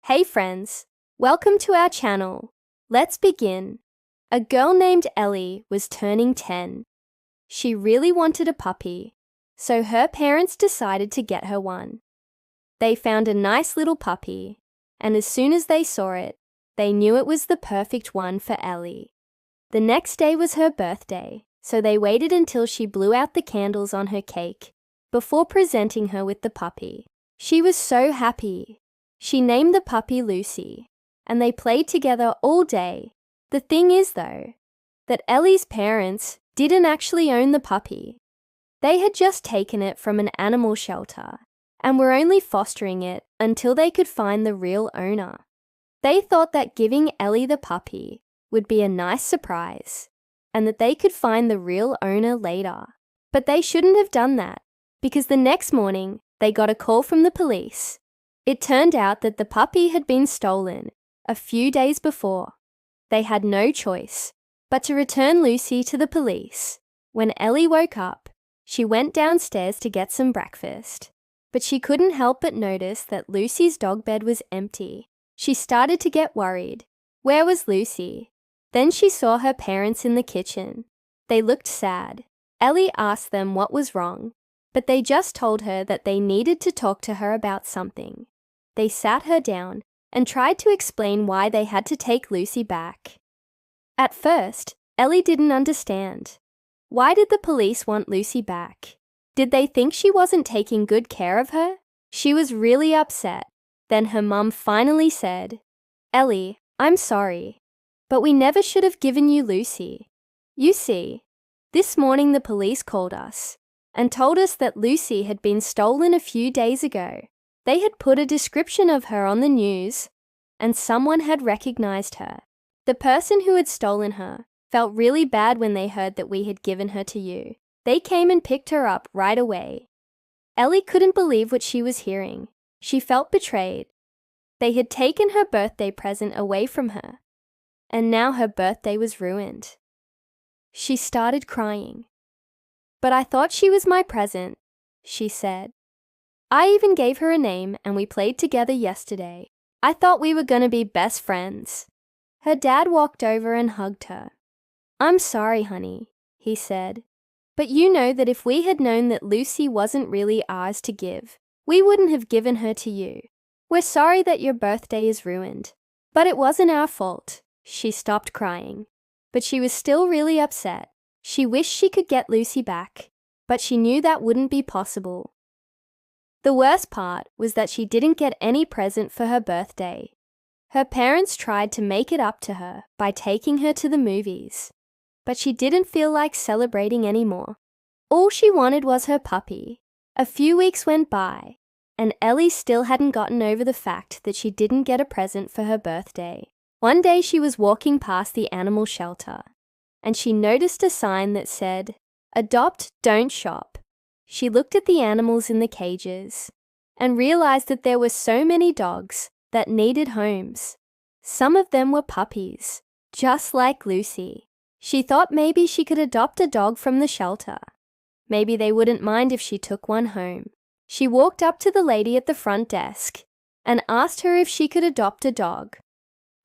Hey friends, welcome to our channel. Let's begin. A girl named Ellie was turning 10. She really wanted a puppy, so her parents decided to get her one. They found a nice little puppy, and as soon as they saw it, they knew it was the perfect one for Ellie. The next day was her birthday, so they waited until she blew out the candles on her cake before presenting her with the puppy. She was so happy. She named the puppy Lucy, and they played together all day. The thing is, though, that Ellie's parents didn't actually own the puppy. They had just taken it from an animal shelter and were only fostering it until they could find the real owner. They thought that giving Ellie the puppy would be a nice surprise and that they could find the real owner later. But they shouldn't have done that, because the next morning they got a call from the police. It turned out that the puppy had been stolen a few days before. They had no choice but to return Lucy to the police. When Ellie woke up, she went downstairs to get some breakfast, but she couldn't help but notice that Lucy's dog bed was empty. She started to get worried. Where was Lucy? Then she saw her parents in the kitchen. They looked sad. Ellie asked them what was wrong, but they just told her that they needed to talk to her about something. They sat her down and tried to explain why they had to take Lucy back. At first, Ellie didn't understand. Why did the police want Lucy back? Did they think she wasn't taking good care of her? She was really upset. Then her mum finally said, "Ellie, I'm sorry, but we never should have given you Lucy. You see, this morning the police called us and told us that Lucy had been stolen a few days ago. They had put a description of her on the news, and someone had recognized her. The person who had stolen her felt really bad when they heard that we had given her to you. They came and picked her up right away." Ellie couldn't believe what she was hearing. She felt betrayed. They had taken her birthday present away from her, and now her birthday was ruined. She started crying. "But I thought she was my present," she said. "I even gave her a name and we played together yesterday. I thought we were gonna be best friends." Her dad walked over and hugged her. "I'm sorry, honey," he said. "But you know that if we had known that Lucy wasn't really ours to give, we wouldn't have given her to you. We're sorry that your birthday is ruined, but it wasn't our fault." She stopped crying, but she was still really upset. She wished she could get Lucy back, but she knew that wouldn't be possible. The worst part was that she didn't get any present for her birthday. Her parents tried to make it up to her by taking her to the movies, but she didn't feel like celebrating anymore. All she wanted was her puppy. A few weeks went by, and Ellie still hadn't gotten over the fact that she didn't get a present for her birthday. One day she was walking past the animal shelter, and she noticed a sign that said, "Adopt, don't shop." She looked at the animals in the cages and realized that there were so many dogs that needed homes. Some of them were puppies, just like Lucy. She thought maybe she could adopt a dog from the shelter. Maybe they wouldn't mind if she took one home. She walked up to the lady at the front desk and asked her if she could adopt a dog.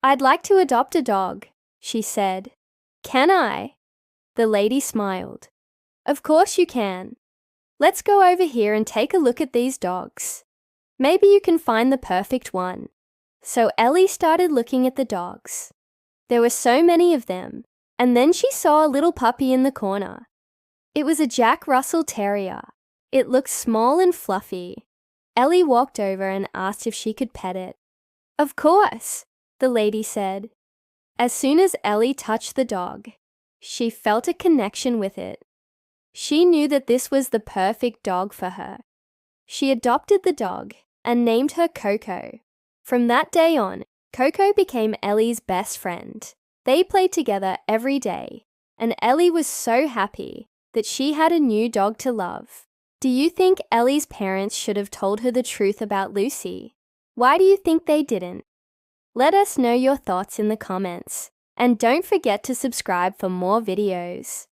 "I'd like to adopt a dog," she said. "Can I?" The lady smiled. "Of course you can. Let's go over here and take a look at these dogs. Maybe you can find the perfect one." So Ellie started looking at the dogs. There were so many of them, and then she saw a little puppy in the corner. It was a Jack Russell Terrier. It looked small and fluffy. Ellie walked over and asked if she could pet it. "Of course," the lady said. As soon as Ellie touched the dog, she felt a connection with it. She knew that this was the perfect dog for her. She adopted the dog and named her Coco. From that day on, Coco became Ellie's best friend. They played together every day, and Ellie was so happy that she had a new dog to love. Do you think Ellie's parents should have told her the truth about Lucy? Why do you think they didn't? Let us know your thoughts in the comments, and don't forget to subscribe for more videos.